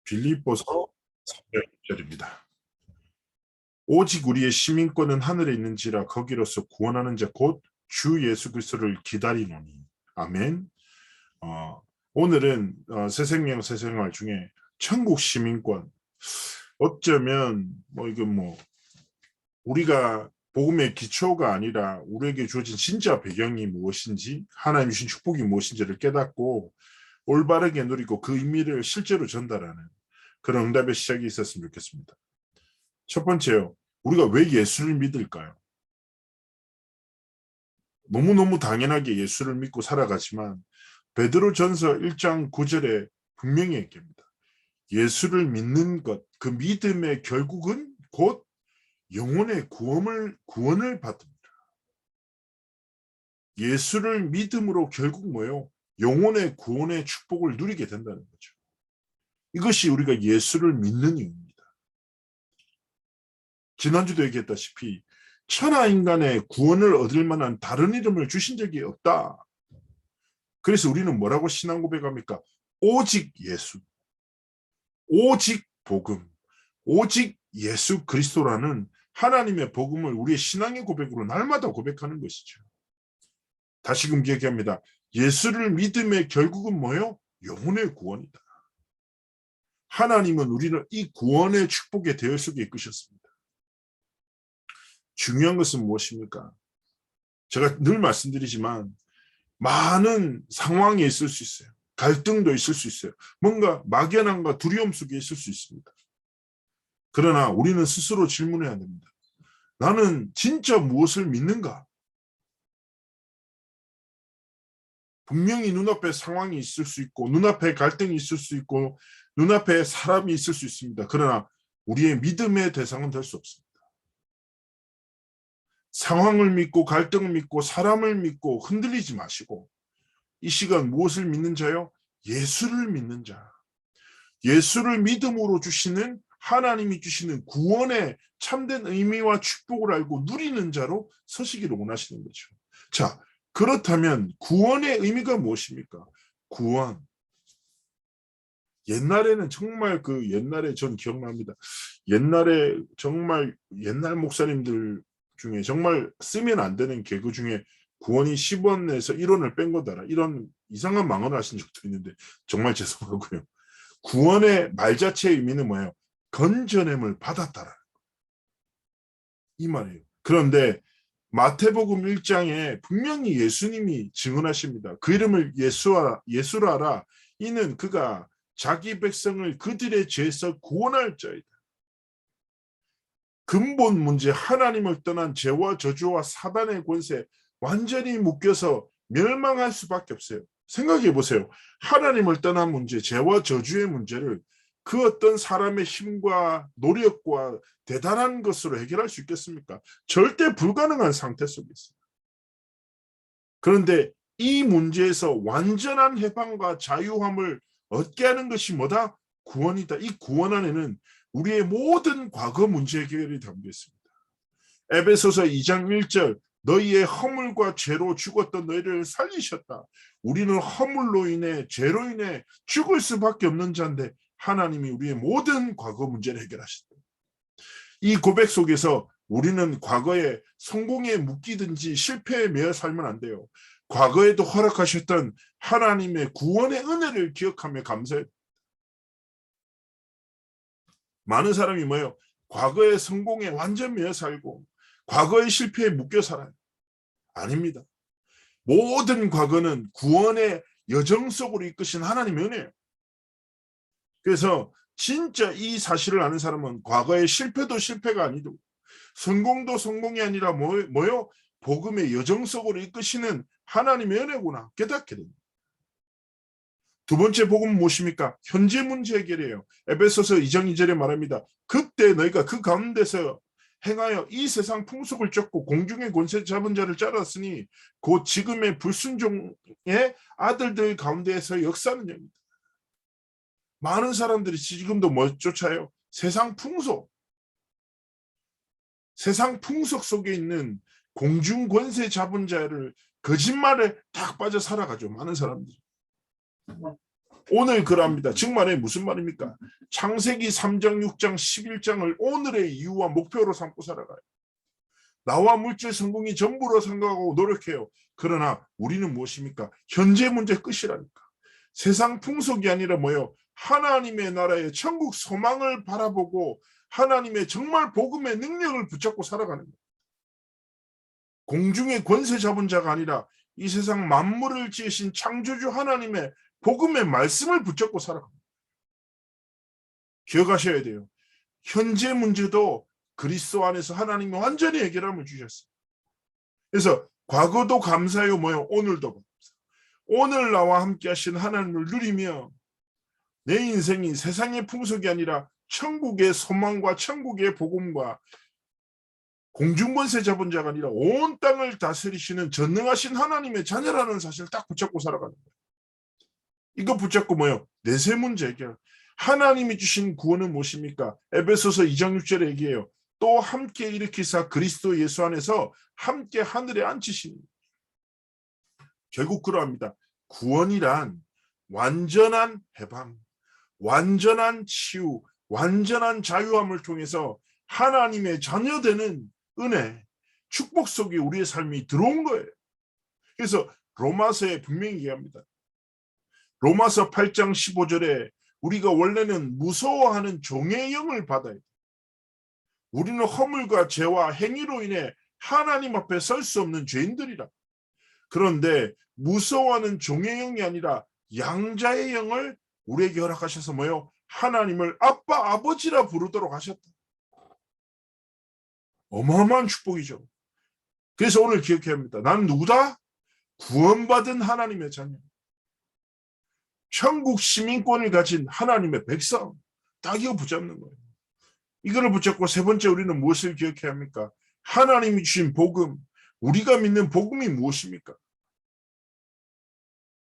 빌립보서 3장절입니다. 오직 우리의 시민권은 하늘에 있는지라 거기로서 구원하는 자 곧 주 예수 그리스도를 기다리노니. 아멘. 오늘은 새생명 새생활 중에 천국 시민권, 어쩌면 우리가 복음의 기초가 아니라 우리에게 주어진 진짜 배경이 무엇인지, 하나님 주신 축복이 무엇인지를 깨닫고 올바르게 누리고 그 의미를 실제로 전달하는 그런 응답의 시작이 있었으면 좋겠습니다. 첫 번째요, 우리가 왜 예수를 믿을까요? 너무너무 당연하게 예수를 믿고 살아가지만 베드로전서 1장 9절에 분명히 얘기합니다. 예수를 믿는 것, 그 믿음의 결국은 곧 영혼의 구원을 받습니다. 예수를 믿음으로 결국 뭐예요? 영혼의 구원의 축복을 누리게 된다는 거죠. 이것이 우리가 예수를 믿는 이유입니다. 지난주도 얘기했다시피 천하 인간의 구원을 얻을 만한 다른 이름을 주신 적이 없다. 그래서 우리는 뭐라고 신앙 고백합니까? 오직 예수, 오직 복음, 오직 예수 그리스도라는 하나님의 복음을 우리의 신앙의 고백으로 날마다 고백하는 것이죠. 다시금 얘기합니다. 예수를 믿음의 결국은 뭐예요? 영혼의 구원이다. 하나님은 우리를 이 구원의 축복의 대열 속에 이끄셨습니다. 중요한 것은 무엇입니까? 제가 늘 말씀드리지만 많은 상황이 있을 수 있어요. 갈등도 있을 수 있어요. 뭔가 막연함과 두려움 속에 있을 수 있습니다. 그러나 우리는 스스로 질문해야 됩니다. 나는 진짜 무엇을 믿는가? 분명히 눈앞에 상황이 있을 수 있고 눈앞에 갈등이 있을 수 있고 눈앞에 사람이 있을 수 있습니다. 그러나 우리의 믿음의 대상은 될 수 없습니다. 상황을 믿고 갈등을 믿고 사람을 믿고 흔들리지 마시고 이 시간 무엇을 믿는 자요? 예수를 믿는 자. 예수를 믿음으로 주시는 하나님이 주시는 구원의 참된 의미와 축복을 알고 누리는 자로 서시기를 원하시는 거죠. 자, 그렇다면 구원의 의미가 무엇입니까? 구원. 옛날에는 정말 옛날에 전 기억납니다. 옛날에 정말 옛날 목사님들 중에 정말 쓰면 안 되는 개그 중에 구원이 10원에서 1원을 뺀 거다. 이런 이상한 망언을 하신 적도 있는데 정말 죄송하고요. 구원의 말 자체의 의미는 뭐예요? 건져냄을 받았다라. 이 말이에요. 그런데 마태복음 1장에 분명히 예수님이 증언하십니다. 그 이름을 예수라라. 이는 그가 자기 백성을 그들의 죄에서 구원할 자이다. 근본 문제, 하나님을 떠난 죄와 저주와 사단의 권세 완전히 묶여서 멸망할 수밖에 없어요. 생각해 보세요. 하나님을 떠난 문제, 죄와 저주의 문제를 그 어떤 사람의 힘과 노력과 대단한 것으로 해결할 수 있겠습니까? 절대 불가능한 상태 속에 있어요. 그런데 이 문제에서 완전한 해방과 자유함을 얻게 하는 것이 뭐다? 구원이다. 이 구원 안에는 우리의 모든 과거 문제 해결이 담겨 있습니다. 에베소서 2장 1절 너희의 허물과 죄로 죽었던 너희를 살리셨다. 우리는 허물로 인해 죄로 인해 죽을 수밖에 없는 자인데 하나님이 우리의 모든 과거 문제를 해결하셨다. 이 고백 속에서 우리는 과거에 성공에 묶이든지 실패에 매여 살면 안 돼요. 과거에도 허락하셨던 하나님의 구원의 은혜를 기억하며 감사해요. 많은 사람이 뭐예요? 과거의 성공에 완전 매여 살고 과거의 실패에 묶여 살아요. 아닙니다. 모든 과거는 구원의 여정 속으로 이끄신 하나님의 은혜예요. 그래서 진짜 이 사실을 아는 사람은 과거의 실패도 실패가 아니고 성공도 성공이 아니라 뭐요? 복음의 여정 속으로 이끄시는 하나님의 은혜구나 깨닫게 됩니다. 두 번째 복음은 무엇입니까? 현재 문제 해결이에요. 에베소서 2장 2절에 말합니다. 그때 너희가 그 가운데서 행하여 이 세상 풍속을 쫓고 공중의 권세 잡은 자를 짜랐으니 곧 지금의 불순종의 아들들 가운데에서 역사하는 영입니다. 많은 사람들이 지금도 뭐 쫓아요? 세상 풍속. 세상 풍속 속에 있는 공중 권세 잡은 자를 거짓말에 딱 빠져 살아가죠. 많은 사람들이. 오늘 그럽니다. 즉 말해 무슨 말입니까? 창세기 3장, 6장, 11장을 오늘의 이유와 목표로 삼고 살아가요. 나와 물질 성공이 전부로 생각하고 노력해요. 그러나 우리는 무엇입니까? 현재 문제 끝이라니까. 세상 풍속이 아니라 뭐예요? 하나님의 나라의 천국 소망을 바라보고 하나님의 정말 복음의 능력을 붙잡고 살아가는 거예요. 공중의 권세 잡은 자가 아니라 이 세상 만물을 지으신 창조주 하나님의 복음의 말씀을 붙잡고 살아갑니다. 기억하셔야 돼요. 현재 문제도 그리스도 안에서 하나님이 완전히 해결함을 주셨어요. 그래서 과거도 감사해요. 뭐요? 오늘도 감사. 오늘 나와 함께 하신 하나님을 누리며 내 인생이 세상의 풍속이 아니라 천국의 소망과 천국의 복음과 공중권세 잡은 자가 아니라 온 땅을 다스리시는 전능하신 하나님의 자녀라는 사실을 딱 붙잡고 살아가는 거예요. 이거 붙잡고 뭐요? 내세 문제 해결. 하나님이 주신 구원은 무엇입니까? 에베소서 2장 6절에 얘기해요. 또 함께 일으키사 그리스도 예수 안에서 함께 하늘에 앉히시니. 결국 그러합니다. 구원이란 완전한 해방, 완전한 치유, 완전한 자유함을 통해서 하나님의 자녀되는 은혜, 축복 속에 우리의 삶이 들어온 거예요. 그래서 로마서에 분명히 얘기합니다. 로마서 8장 15절에 우리가 원래는 무서워하는 종의 영을 받아야 돼. 우리는 허물과 죄와 행위로 인해 하나님 앞에 설 수 없는 죄인들이라. 그런데 무서워하는 종의 영이 아니라 양자의 영을 우리에게 허락하셔서 뭐요? 하나님을 아빠, 아버지라 부르도록 하셨다. 어마어마한 축복이죠. 그래서 오늘 기억해야 합니다. 나는 누구다? 구원받은 하나님의 자녀. 천국 시민권을 가진 하나님의 백성. 딱 이거 붙잡는 거예요. 이거를 붙잡고 세 번째 우리는 무엇을 기억해야 합니까? 하나님이 주신 복음. 우리가 믿는 복음이 무엇입니까?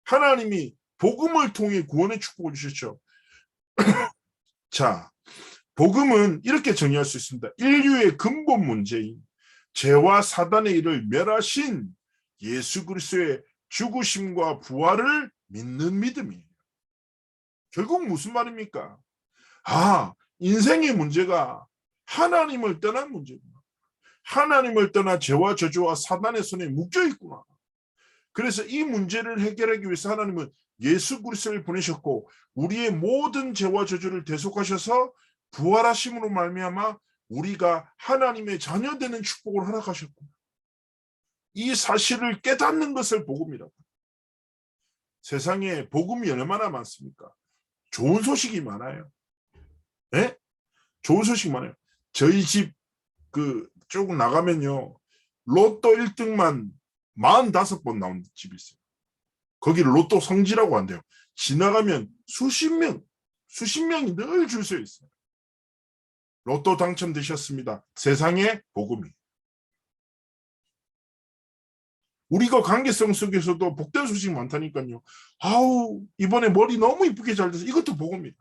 하나님이 복음을 통해 구원의 축복을 주셨죠. 자, 복음은 이렇게 정의할 수 있습니다. 인류의 근본 문제인 죄와 사단의 일을 멸하신 예수 그리스도의 죽으심과 부활을 믿는 믿음이에요. 결국 무슨 말입니까? 인생의 문제가 하나님을 떠난 문제구나. 하나님을 떠나 죄와 저주와 사단의 손에 묶여 있구나. 그래서 이 문제를 해결하기 위해서 하나님은 예수 그리스도를 보내셨고 우리의 모든 죄와 저주를 대속하셔서 부활하심으로 말미암아 우리가 하나님의 자녀되는 축복을 허락하셨구나. 이 사실을 깨닫는 것을 복음이라고. 세상에 복음이 얼마나 많습니까? 좋은 소식이 많아요. 네? 좋은 소식이 많아요. 저희 집 조금 나가면요. 로또 1등만 45번 나온 집이 있어요. 거기를 로또 성지라고 한대요. 지나가면 수십 명이 늘 줄 서 있어요. 로또 당첨되셨습니다. 세상의 복음이. 우리가 관계성 속에서도 복된 소식 많다니까요. 이번에 머리 너무 이쁘게 잘 돼서 이것도 복음이다.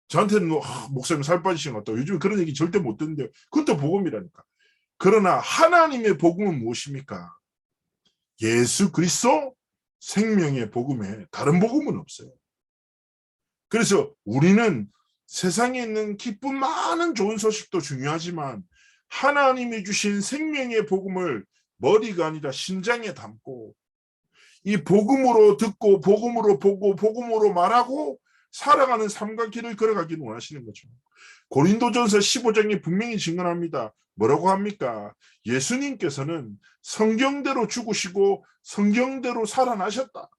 저한테는 목사님 살 빠지신 것 같다고. 요즘 그런 얘기 절대 못 듣는데요. 그것도 복음이라니까. 그러나 하나님의 복음은 무엇입니까? 예수 그리스도 생명의 복음에 다른 복음은 없어요. 그래서 우리는 세상에 있는 기쁜 많은 좋은 소식도 중요하지만 하나님이 주신 생명의 복음을 머리가 아니라 심장에 담고 이 복음으로 듣고 복음으로 보고 복음으로 말하고 살아가는 삶과 길을 걸어가기를 원하시는 거죠. 고린도전서 15장에 분명히 증언합니다. 뭐라고 합니까? 예수님께서는 성경대로 죽으시고 성경대로 살아나셨다.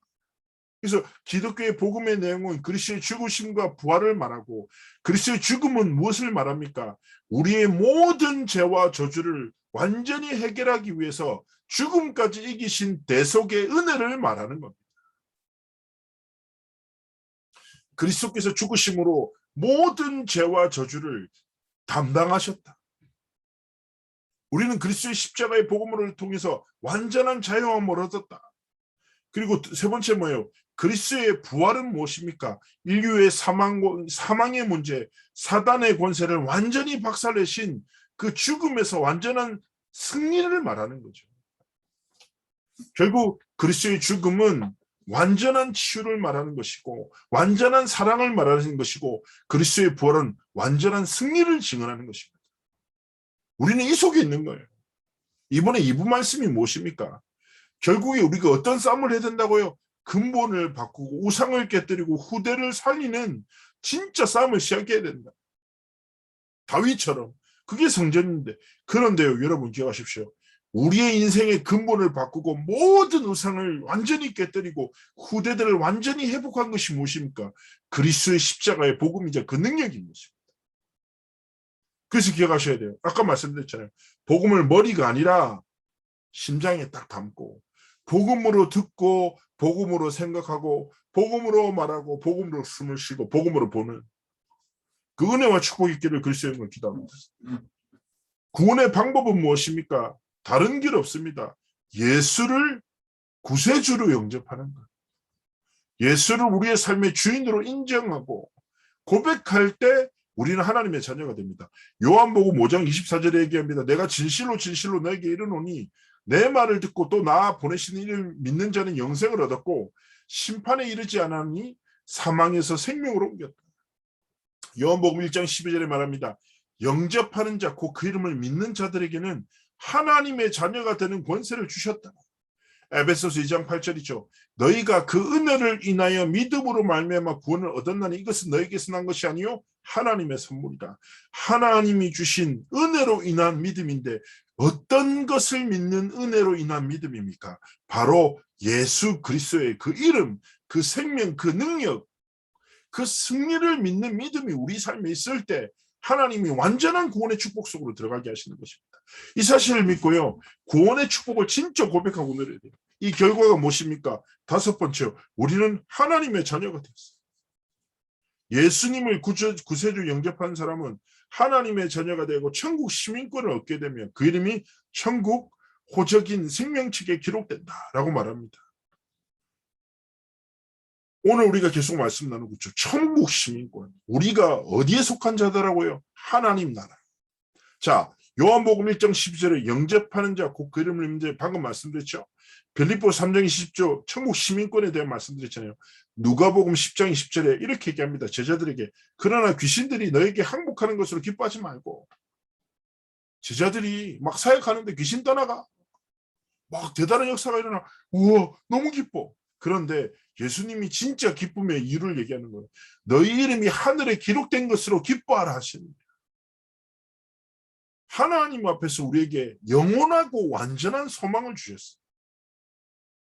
그래서 기독교의 복음의 내용은 그리스도의 죽으심과 부활을 말하고 그리스도의 죽음은 무엇을 말합니까? 우리의 모든 죄와 저주를 완전히 해결하기 위해서 죽음까지 이기신 대속의 은혜를 말하는 겁니다. 그리스도께서 죽으심으로 모든 죄와 저주를 담당하셨다. 우리는 그리스도의 십자가의 복음을 통해서 완전한 자유함을 얻었다. 그리고 세 번째 뭐예요? 그리스도의 부활은 무엇입니까? 인류의 사망의 문제, 사단의 권세를 완전히 박살내신 그 죽음에서 완전한 승리를 말하는 거죠. 결국 그리스도의 죽음은 완전한 치유를 말하는 것이고 완전한 사랑을 말하는 것이고 그리스도의 부활은 완전한 승리를 증언하는 것입니다. 우리는 이 속에 있는 거예요. 이번에 2부 말씀이 무엇입니까? 결국에 우리가 어떤 싸움을 해야 된다고요? 근본을 바꾸고 우상을 깨뜨리고 후대를 살리는 진짜 싸움을 시작해야 된다. 다윗처럼. 그게 성전인데. 그런데요, 여러분 기억하십시오. 우리의 인생의 근본을 바꾸고 모든 우상을 완전히 깨뜨리고 후대들을 완전히 회복한 것이 무엇입니까? 그리스도의 십자가의 복음이자 그 능력인 것입니다. 그래서 기억하셔야 돼요. 아까 말씀드렸잖아요. 복음을 머리가 아니라 심장에 딱 담고 복음으로 듣고 복음으로 생각하고 복음으로 말하고 복음으로 숨을 쉬고 복음으로 보는 그 은혜와 축복이 있기를 그리스도의 이름으로 기도합니다. 구원의 방법은 무엇입니까? 다른 길 없습니다. 예수를 구세주로 영접하는 것. 예수를 우리의 삶의 주인으로 인정하고 고백할 때 우리는 하나님의 자녀가 됩니다. 요한복음 5장 24절에 얘기합니다. 내가 진실로 진실로 너에게 이르노니 내 말을 듣고 또 나 보내시는 이를 믿는 자는 영생을 얻었고 심판에 이르지 않았니 사망에서 생명으로 옮겼다. 요한복음 1장 12절에 말합니다. 영접하는 자, 곧 그 이름을 믿는 자들에게는 하나님의 자녀가 되는 권세를 주셨다. 에베소서 2장 8절이죠. 너희가 그 은혜를 인하여 믿음으로 말미암아 구원을 얻었나니 이것은 너희에게서 난 것이 아니요 하나님의 선물이다. 하나님이 주신 은혜로 인한 믿음인데 어떤 것을 믿는 은혜로 인한 믿음입니까? 바로 예수 그리스도의 그 이름, 그 생명, 그 능력, 그 승리를 믿는 믿음이 우리 삶에 있을 때 하나님이 완전한 구원의 축복 속으로 들어가게 하시는 것입니다. 이 사실을 믿고요. 구원의 축복을 진짜 고백하고 누려야 돼요. 이 결과가 무엇입니까? 다섯 번째요. 우리는 하나님의 자녀가 됐어요. 예수님을 구세주 영접한 사람은 하나님의 자녀가 되고 천국 시민권을 얻게 되면 그 이름이 천국 호적인 생명책에 기록된다라고 말합니다. 오늘 우리가 계속 말씀 나누고 있죠. 천국 시민권. 우리가 어디에 속한 자더라고요? 하나님 나라. 자, 요한복음 1장 12절에 영접하는 자, 곧 그 이름을 믿는 자 방금 말씀드렸죠. 빌립보 3장 20절 천국 시민권에 대한 말씀드렸잖아요. 누가복음 10장 20절에 이렇게 얘기합니다. 제자들에게 그러나 귀신들이 너에게 항복하는 것으로 기뻐하지 말고 제자들이 막 사역하는데 귀신 떠나가 막 대단한 역사가 일어나 우와 너무 기뻐. 그런데 예수님이 진짜 기쁨의 이유를 얘기하는 거예요. 너희 이름이 하늘에 기록된 것으로 기뻐하라 하십니다. 하나님 앞에서 우리에게 영원하고 완전한 소망을 주셨어요.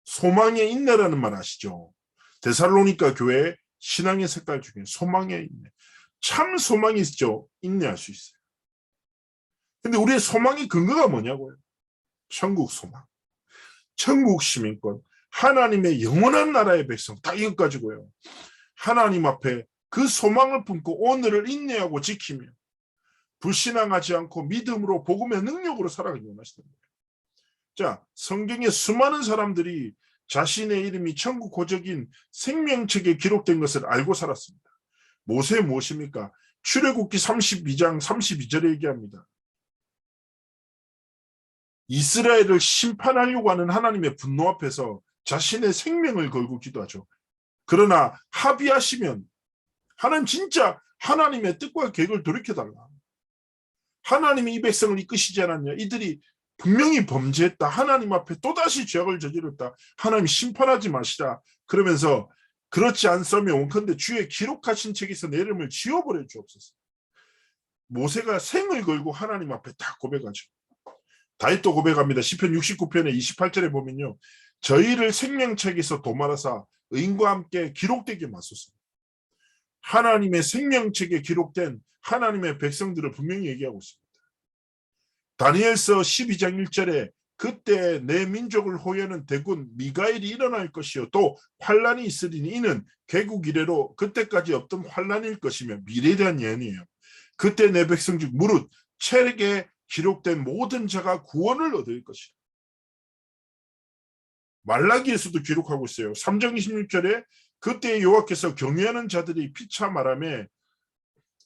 소망의 인내라는 말 아시죠? 데살로니가 교회 신앙의 색깔 중에 소망의 인내. 참 소망이 있죠. 인내할 수 있어요. 근데 우리의 소망의 근거가 뭐냐고요? 천국 소망. 천국 시민권. 하나님의 영원한 나라의 백성. 다 이것 가지고요. 하나님 앞에 그 소망을 품고 오늘을 인내하고 지키며 불신앙하지 않고 믿음으로 복음의 능력으로 살아가기 원하시는 거예요. 자, 성경에 수많은 사람들이 자신의 이름이 천국 호적인 생명책에 기록된 것을 알고 살았습니다. 모세 무엇입니까? 출애굽기 32장 32절에 얘기합니다. 이스라엘을 심판하려고 하는 하나님의 분노 앞에서 자신의 생명을 걸고 기도하죠. 그러나 합의하시면 하나님 진짜 하나님의 뜻과 계획을 돌이켜달라. 하나님이 이 백성을 이끄시지 않았냐. 이들이 분명히 범죄했다. 하나님 앞에 또다시 죄악을 저질렀다. 하나님 심판하지 마시라. 그러면서 그렇지 않으면 원컨대 주의 기록하신 책에서 내 이름을 지워버려 주옵소서. 모세가 생을 걸고 하나님 앞에 딱 고백하죠. 다윗도 고백합니다. 시편 69편의 28절에 보면요. 저희를 생명책에서 도말하사 의인과 함께 기록되게 마소서. 하나님의 생명책에 기록된 하나님의 백성들을 분명히 얘기하고 있습니다. 다니엘서 12장 1절에 그때 내 민족을 호위하는 대군 미가엘이 일어날 것이요 또 환란이 있으리니 이는 개국 이래로 그때까지 없던 환란일 것이며 미래에 대한 예언이에요. 그때 내 백성 중 무릇 책에 기록된 모든 자가 구원을 얻을 것이다. 말라기에서도 기록하고 있어요. 3장 26절에 그때 여호와께서 경외하는 자들이 피차 말하며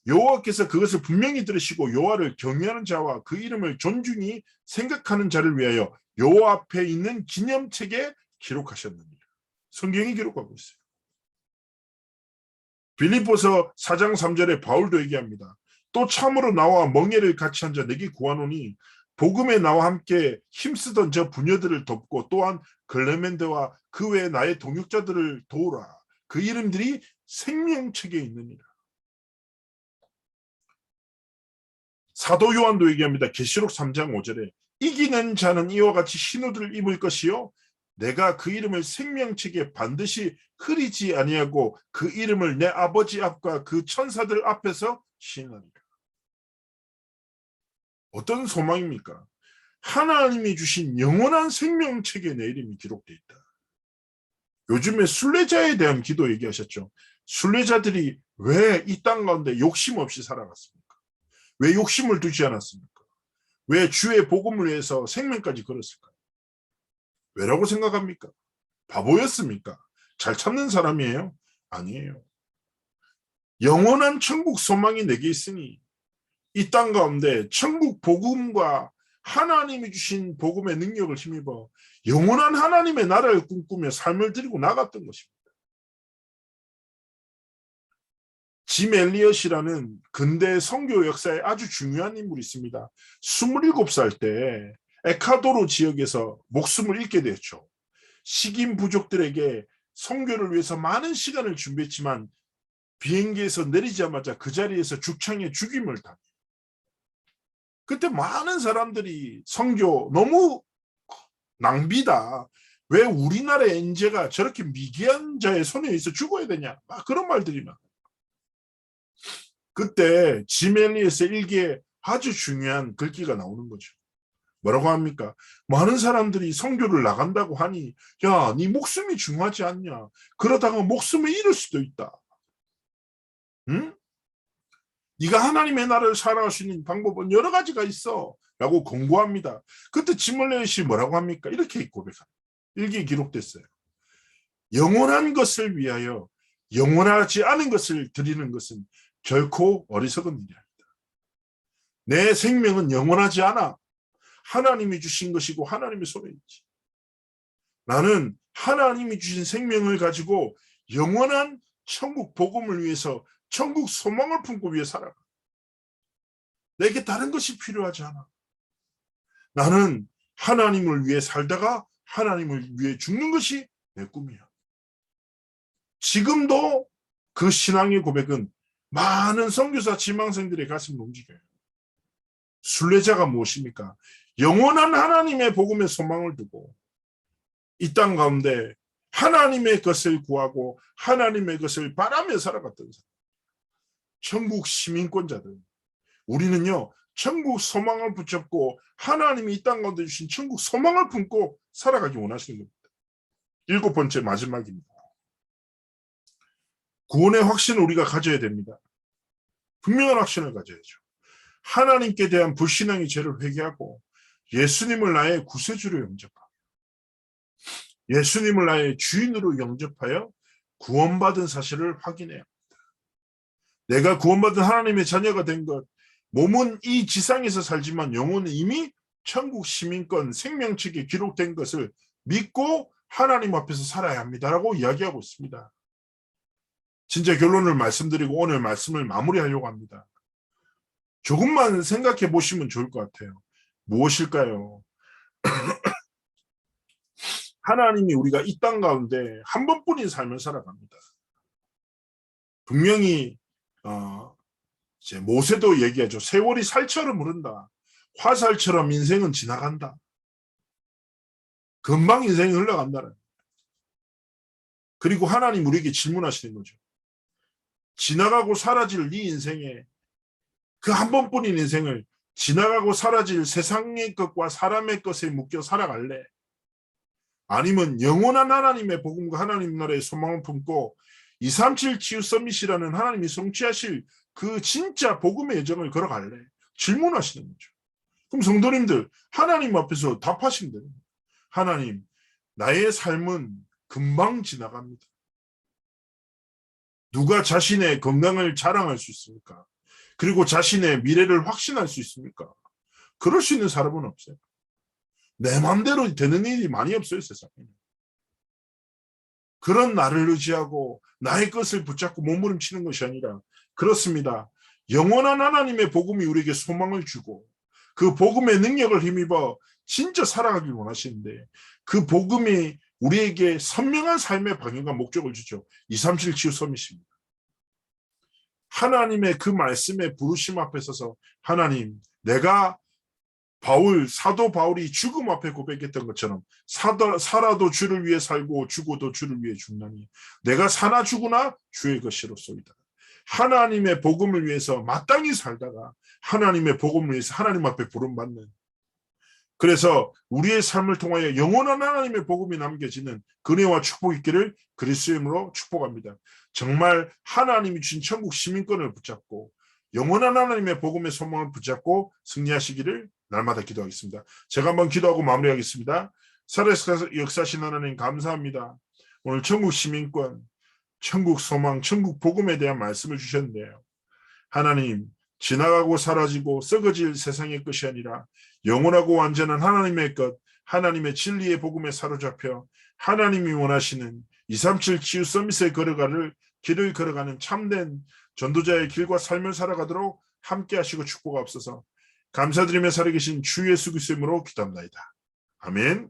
여호와께서 그것을 분명히 들으시고 여호와를 경외하는 자와 그 이름을 존중히 생각하는 자를 위하여 여호와 앞에 있는 기념책에 기록하셨느니라. 성경이 기록하고 있어요. 빌립보서 4장 3절에 바울도 얘기합니다. 또 참으로 나와 멍에를 같이 앉아 내게 구하노니 복음에 나와 함께 힘쓰던 저 부녀들을 돕고 또한 글레멘데와 그 외에 나의 동역자들을 도우라. 그 이름들이 생명책에 있느니라. 사도 요한도 얘기합니다. 계시록 3장 5절에 이기는 자는 이와 같이 신우들을 입을 것이요 내가 그 이름을 생명책에 반드시 흐리지 아니하고 그 이름을 내 아버지 앞과 그 천사들 앞에서 시인하리라. 어떤 소망입니까? 하나님이 주신 영원한 생명책에 내 이름이 기록되어 있다. 요즘에 순례자에 대한 기도 얘기하셨죠. 순례자들이 왜 이 땅 가운데 욕심 없이 살아갔습니까? 왜 욕심을 두지 않았습니까? 왜 주의 복음을 위해서 생명까지 걸었을까요? 왜라고 생각합니까? 바보였습니까? 잘 참는 사람이에요? 아니에요. 영원한 천국 소망이 내게 있으니 이 땅 가운데 천국 복음과 하나님이 주신 복음의 능력을 힘입어 영원한 하나님의 나라를 꿈꾸며 삶을 드리고 나갔던 것입니다. 짐 엘리엇이라는 근대 선교 역사에 아주 중요한 인물이 있습니다. 27살 때 에콰도르 지역에서 목숨을 잃게 되었죠. 식인 부족들에게 선교를 위해서 많은 시간을 준비했지만 비행기에서 내리자마자 그 자리에서 죽창에 죽임을 당해요. 그때 많은 사람들이 선교 너무 낭비다. 왜 우리나라의 인재가 저렇게 미개한 자의 손에 있어 죽어야 되냐. 막 그런 말들이 많아요. 그때 짐 엘리엇의 일기에 아주 중요한 글귀가 나오는 거죠. 뭐라고 합니까? 많은 사람들이 선교를 나간다고 하니 야, 네 목숨이 중요하지 않냐. 그러다가 목숨을 잃을 수도 있다. 응? 네가 하나님의 나라를 살아갈 수 있는 방법은 여러 가지가 있어 라고 공고합니다. 그때 짐 엘리엇이 뭐라고 합니까? 이렇게 고백합니다. 일기에 기록됐어요. 영원한 것을 위하여 영원하지 않은 것을 드리는 것은 결코 어리석은 일이 아니다. 내 생명은 영원하지 않아. 하나님이 주신 것이고 하나님의 손에 있지. 나는 하나님이 주신 생명을 가지고 영원한 천국 복음을 위해서 천국 소망을 품고 위해 살아가. 내게 다른 것이 필요하지 않아. 나는 하나님을 위해 살다가 하나님을 위해 죽는 것이 내 꿈이야. 지금도 그 신앙의 고백은 많은 선교사 지망생들의 가슴을 움직여요. 순례자가 무엇입니까? 영원한 하나님의 복음의 소망을 두고 이 땅 가운데 하나님의 것을 구하고 하나님의 것을 바라며 살아갔던 사람. 천국 시민권자들. 우리는요, 천국 소망을 붙잡고 하나님이 이 땅 가운데 주신 천국 소망을 품고 살아가기 원하시는 겁니다. 7번째 마지막입니다. 구원의 확신을 우리가 가져야 됩니다. 분명한 확신을 가져야죠. 하나님께 대한 불신앙의 죄를 회개하고 예수님을 나의 구세주로 영접하고 예수님을 나의 주인으로 영접하여 구원받은 사실을 확인해야 합니다. 내가 구원받은 하나님의 자녀가 된 것, 몸은 이 지상에서 살지만 영혼은 이미 천국 시민권 생명책에 기록된 것을 믿고 하나님 앞에서 살아야 합니다라고 이야기하고 있습니다. 진짜 결론을 말씀드리고 오늘 말씀을 마무리하려고 합니다. 조금만 생각해 보시면 좋을 것 같아요. 무엇일까요? 하나님이 우리가 이 땅 가운데 한 번뿐인 삶을 살아갑니다. 분명히 이제 모세도 얘기하죠. 세월이 살처럼 흐른다. 화살처럼 인생은 지나간다. 금방 인생이 흘러간다는. 그리고 하나님 우리에게 질문하시는 거죠. 지나가고 사라질 네 인생에 그 한 번뿐인 인생을 지나가고 사라질 세상의 것과 사람의 것에 묶여 살아갈래? 아니면 영원한 하나님의 복음과 하나님 나라의 소망을 품고 237 치유 서밋이라는 하나님이 성취하실 그 진짜 복음의 여정을 걸어갈래? 질문하시는 거죠. 그럼 성도님들 하나님 앞에서 답하시면 됩니다. 하나님, 나의 삶은 금방 지나갑니다. 누가 자신의 건강을 자랑할 수 있습니까? 그리고 자신의 미래를 확신할 수 있습니까? 그럴 수 있는 사람은 없어요. 내 마음대로 되는 일이 많이 없어요, 세상에. 그런 나를 의지하고 나의 것을 붙잡고 몸부림치는 것이 아니라, 그렇습니다. 영원한 하나님의 복음이 우리에게 소망을 주고 그 복음의 능력을 힘입어 진짜 살아가길 원하시는데, 그 복음이 우리에게 선명한 삶의 방향과 목적을 주죠. 237 치유 서밋입니다. 하나님의 그 말씀의 부르심 앞에 서서, 하나님, 내가 사도 바울이 죽음 앞에 고백했던 것처럼 살아도 주를 위해 살고 죽어도 주를 위해 죽나니 내가 사나 죽으나 주의 것이로소이다. 하나님의 복음을 위해서 마땅히 살다가 하나님의 복음을 위해서 하나님 앞에 부름받는, 그래서 우리의 삶을 통하여 영원한 하나님의 복음이 남겨지는 은혜와 축복이 있기를 그리스도의 이름으로 축복합니다. 정말 하나님이 주신 천국 시민권을 붙잡고 영원한 하나님의 복음의 소망을 붙잡고 승리하시기를 날마다 기도하겠습니다. 제가 한번 기도하고 마무리하겠습니다. 살아서 역사하신 하나님 감사합니다. 오늘 천국 시민권, 천국 소망, 천국 복음에 대한 말씀을 주셨는데요. 하나님, 지나가고 사라지고 썩어질 세상의 것이 아니라 영원하고 완전한 하나님의 것, 하나님의 진리의 복음에 사로잡혀 하나님이 원하시는 237 치유 서밋의 길을 걸어가는 참된 전도자의 길과 삶을 살아가도록 함께 하시고 축복하옵소서. 감사드리며 살아계신 주 예수 그리스도의 이름으로 기도합니다. 아멘.